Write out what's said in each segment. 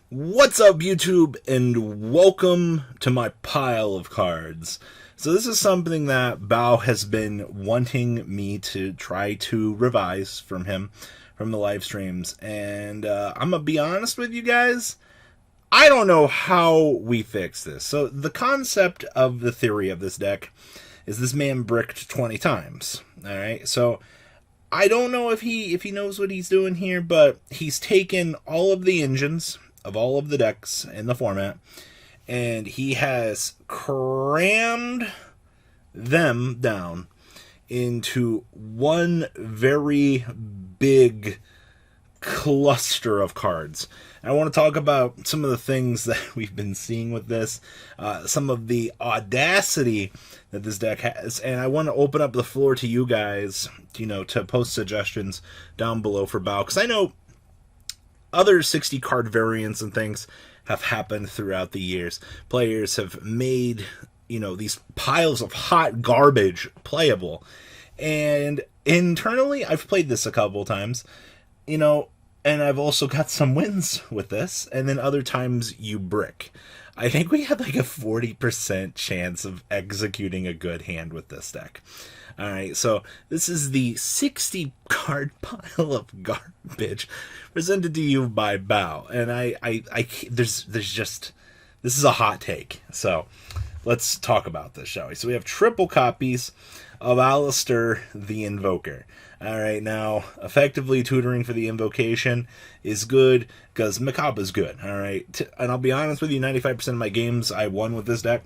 What's up, YouTube, and welcome to my pile of cards. So this is something that Bao has been wanting me to try to revise from him, from the live streams, and I'm gonna be honest with you guys, I don't know how we fix this. So the concept of the theory of this deck is this man bricked 20 times, alright? So I don't know if he knows what he's doing here, but he's taken all of the engines of all of the decks in the format, and he has crammed them down into one very big cluster of cards. And I want to talk about some of the things that we've been seeing with this, some of the audacity that this deck has, and I want to open up the floor to you guys, to post suggestions down below for Bao, because I know other 60 card variants and things have happened throughout the years. Players have made, these piles of hot garbage playable. And internally, I've played this a couple times, and I've also got some wins with this. And then other times you brick. I think we had like a 40% chance of executing a good hand with this deck. Alright, so this is the 60 card pile of garbage presented to you by Bao. And there's just, this is a hot take. So let's talk about this, shall we? So we have triple copies of Alistair the Invoker. Alright, now, effectively tutoring for the invocation is good, because Macabre is good, alright? And I'll be honest with you, 95% of my games I won with this deck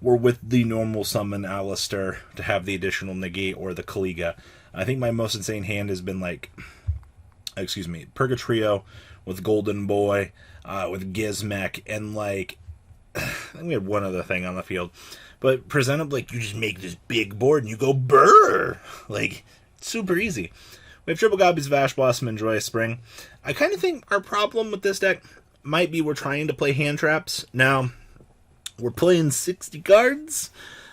were with the normal summon Alistair to have the additional negate or the Kaliga. I think my most insane hand has been Purgatrio with Golden Boy, with Gizmek, and I think we had one other thing on the field. But present up you just make this big board and you go brrr! Super easy. We have triple copies of Ash Blossom and Joyous Spring. I kind of think our problem with this deck might be we're trying to play hand traps. Now, we're playing 60 cards.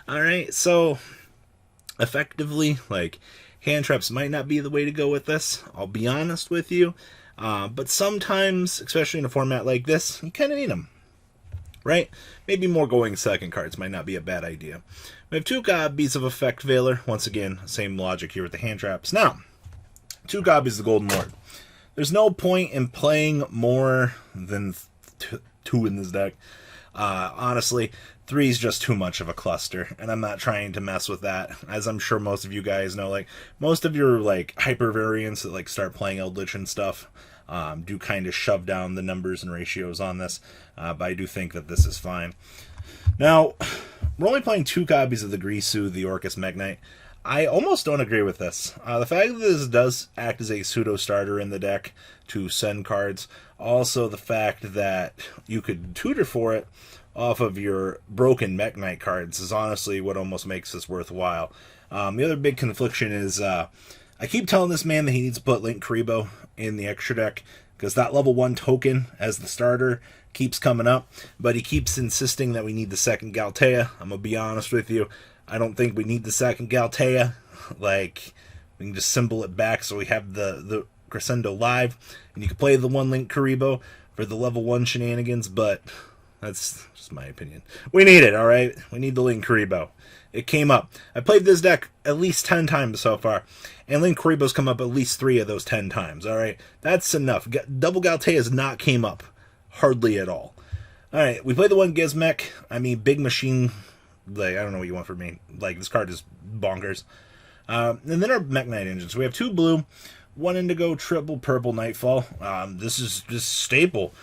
Alright, so effectively, hand traps might not be the way to go with this. I'll be honest with you. But sometimes, especially in a format like this, you kind of need them. Right? Maybe more going second cards might not be a bad idea. We have two copies of Effect Veiler. Once again, same logic here with the hand traps. Now, two copies of the Golden Lord. There's no point in playing more than two in this deck. Honestly, 3 is just too much of a cluster, and I'm not trying to mess with that. As I'm sure most of you guys know, most of your hyper variants that start playing Eldritch and stuff do kind of shove down the numbers and ratios on this, but I do think that this is fine. Now, we're only playing 2 copies of the Grisou, the Orcus Mekk-Knight. I almost don't agree with this. The fact that this does act as a pseudo-starter in the deck to send cards, also the fact that you could tutor for it off of your broken Mekk-Knight cards is honestly what almost makes this worthwhile. The other big confliction is I keep telling this man that he needs to put Link Karibo in the extra deck, because that level 1 token as the starter keeps coming up, but he keeps insisting that we need the second Galtea. I'm going to be honest with you, I don't think we need the second Galtea. We can just symbol it back so we have the Crescendo live, and you can play the one Link Karibo for the level 1 shenanigans, but that's just my opinion. We need it, alright? We need the Link Karibo. It came up. I played this deck at least 10 times so far, and Link Karibo's come up at least 3 of those 10 times, alright? That's enough. Double Galtea has not came up. Hardly at all. Alright, we play the one Gizmek. I mean, big machine. I don't know what you want from me. This card is bonkers. And then our Mekk-Knight engines. We have 2 blue, 1 indigo, triple purple Nightfall. This is just staple.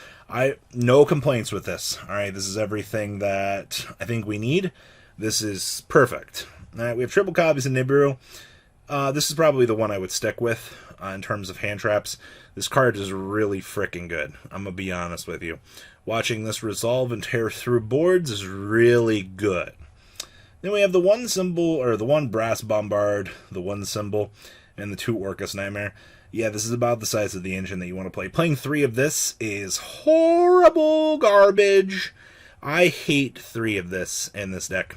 No complaints with this. Alright, this is everything that I think we need. This is perfect. Alright, we have triple copies of Nibiru. This is probably the one I would stick with in terms of hand traps. This card is really freaking good. I'm going to be honest with you. Watching this resolve and tear through boards is really good. Then we have the one symbol, or the one Brass Bombard, the one symbol, and the 2 Orcus Nightmare. Yeah, this is about the size of the engine that you want to play. Playing 3 of this is horrible garbage. I hate 3 of this in this deck.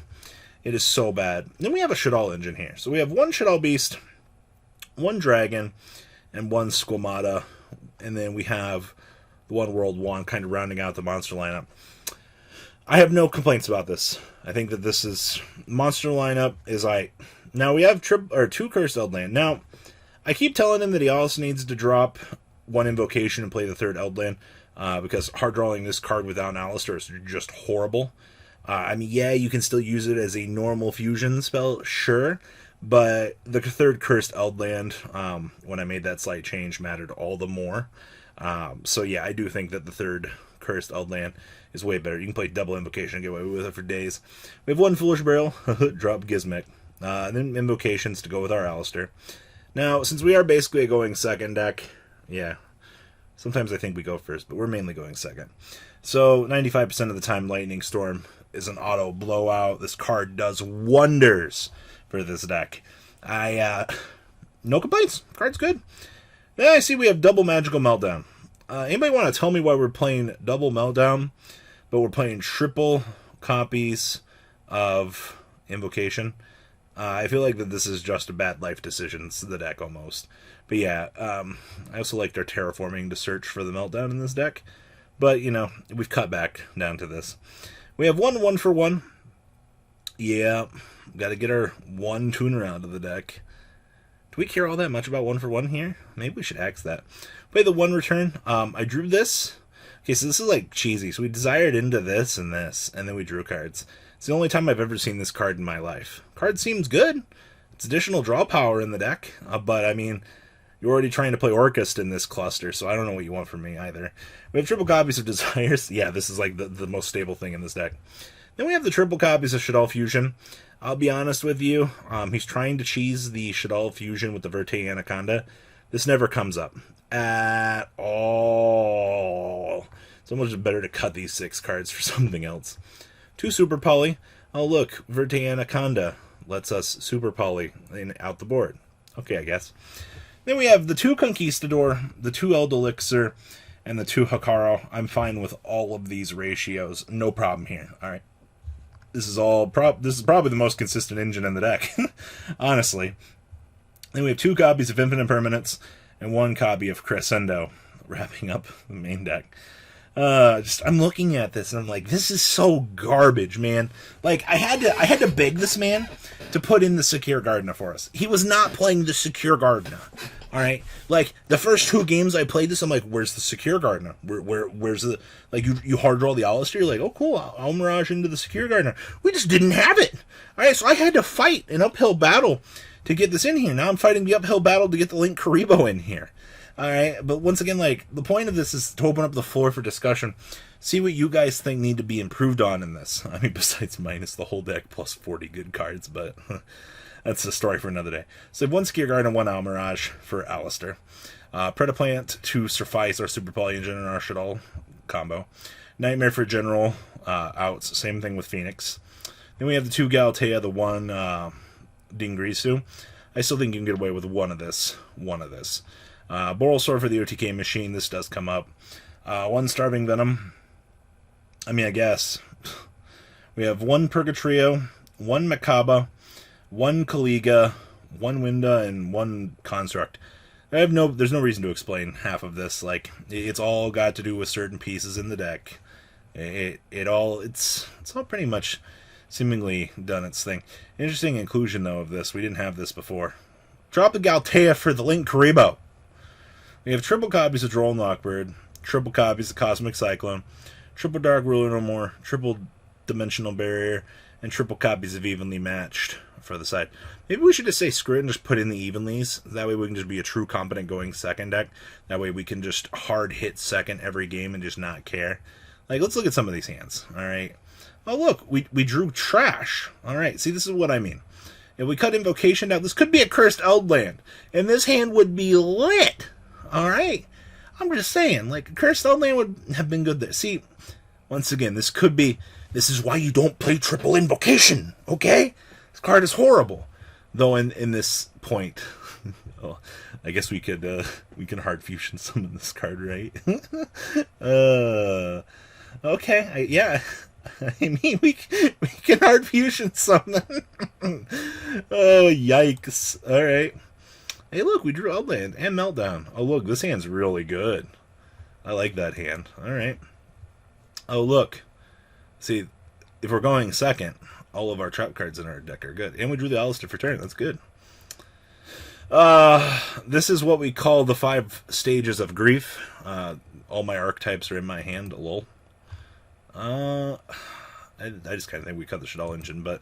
It is so bad. Then we have a Shaddoll engine here. So we have 1 Shaddoll Beast, 1 Dragon, and one Squamata, and then we have the one World One kind of rounding out the monster lineup. I have no complaints about this. I think that this is monster lineup is now we have two Cursed Eldland. Now I keep telling him that he also needs to drop one invocation and play the third Eldland because hard drawing this card without Alistair is just horrible. I mean, yeah, you can still use it as a normal fusion spell, sure, but the third Cursed Eldland, when I made that slight change, mattered all the more. So yeah, I do think that the third Cursed Eldland is way better. You can play double invocation and get away with it for days. We have one Foolish Burial, drop Gizmek, and then invocations to go with our Alistair. Now, since we are basically a going second deck, yeah, sometimes I think we go first, but we're mainly going second. So 95% of the time, Lightning Storm is an auto blowout. This card does wonders for this deck. No complaints. Card's good. Then I see we have double Magical Meltdown. Anybody want to tell me why we're playing double Meltdown, but we're playing triple copies of Invocation? I feel like that this is just a bad life decisions, the deck almost. But yeah, I also liked our terraforming to search for the Meltdown in this deck. But, you know, we've cut back down to this. We have one for one. Yeah, got to get our one tuner out of the deck. Do we care all that much about one for one here? Maybe we should axe that. Play the one return. I drew this. Okay, so this is like cheesy. So we desired into this, and then we drew cards. It's the only time I've ever seen this card in my life. Card seems good. It's additional draw power in the deck, but I mean, you're already trying to play Orcust in this cluster, so I don't know what you want from me either. We have triple copies of Desires. Yeah, this is like the most stable thing in this deck. Then we have the triple copies of Shaddoll Fusion. I'll be honest with you, he's trying to cheese the Shaddoll Fusion with the Verte Anaconda. This never comes up at all. It's almost better to cut these 6 cards for something else. 2 Super Poly. Oh look, Verte Anaconda lets us Super Poly out the board. Okay, I guess. Then we have the 2 Conquistador, the 2 Elixir, and the 2 Hikaru. I'm fine with all of these ratios. No problem here. All right. This is probably the most consistent engine in the deck, honestly. Then we have 2 copies of Infinite Permanence and 1 copy of Crescendo, wrapping up the main deck. I'm looking at this and I'm like, this is so garbage, man. Like, I had to beg this man to put in the Secure Gardener for us. He was not playing the Secure Gardener. All right, like the first 2 games I played this, I'm like, where's the Secure Gardener? Where's the, like, you hard draw the Alistair, you're like, oh cool, I'll Mirage into the Secure Gardener. We just didn't have it. All right, so I had to fight an uphill battle to get this in here. Now I'm fighting the uphill battle to get the Link Karibo in here. All right, but once again, like, the point of this is to open up the floor for discussion. See what you guys think need to be improved on in this. I mean, besides minus the whole deck plus 40 good cards, but that's a story for another day. So 1 Secure Guard and 1 Almirage for Alistair. Predaplant to suffice our Super Poly Engine and our Shaddoll combo. Nightmare for General outs. Same thing with Phoenix. Then we have the 2 Galatea, the 1 Dingrisu. I still think you can get away with one of this. Boral Sword for the OTK machine. This does come up. 1 Starving Venom. I mean, I guess. We have 1 Purgatrio, 1 Makaba, 1 Kaliga, 1 Winda, and 1 Construct. There's no reason to explain half of this. Like, it's all got to do with certain pieces in the deck. It's all pretty much seemingly done its thing. Interesting inclusion, though, of this. We didn't have this before. Drop the Galatea for the Link Karibo. We have triple copies of Droll Knockbird, triple copies of Cosmic Cyclone, triple Dark Ruler No More, triple Dimensional Barrier, and triple copies of Evenly Matched for the side. Maybe we should just say screw it and just put in the Evenlies. That way we can just be a true competent going second deck. That way we can just hard hit second every game and just not care. Like, let's look at some of these hands. All right. Oh, look, we drew trash. All right. See, this is what I mean. If we cut Invocation down, this could be a Cursed Eldland, and this hand would be lit. All right. I'm just saying, like, Cursed Eldland would have been good there. See, once again, this is why you don't play triple Invocation, okay? This card is horrible. Though in this point, well, I guess we can hard fusion summon this card, right? Okay, yeah. I mean, we can hard fusion summon. Oh, yikes. All right. Hey, look, we drew Outland and Meltdown. Oh, look, this hand's really good. I like that hand. All right. Oh, look. See, if we're going second, all of our trap cards in our deck are good. And we drew the Alistair for turn. That's good. This is what we call the 5 stages of grief. All my archetypes are in my hand. Lol. I just kind of think we cut the Shadal engine, but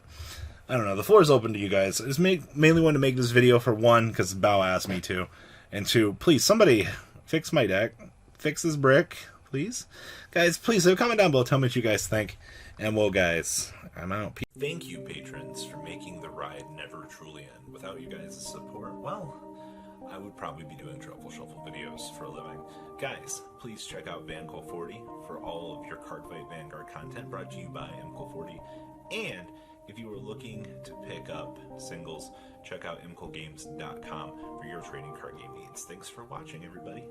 I don't know. The floor is open to you guys. I just mainly wanted to make this video for 1, because Bao asked me to, and 2, please, somebody fix my deck. Fix this brick, please. Guys, please, leave a comment down below. Tell me what you guys think. And well, guys, I'm out. Thank you, patrons, for making the ride never truly end. Without you guys' support, well, I would probably be doing Truffle Shuffle videos for a living. Guys, please check out VanCool40 for all of your Cardfight Vanguard content brought to you by MCool40. And if you are looking to pick up singles, check out mcoolgames.com for your trading card game needs. Thanks for watching, everybody.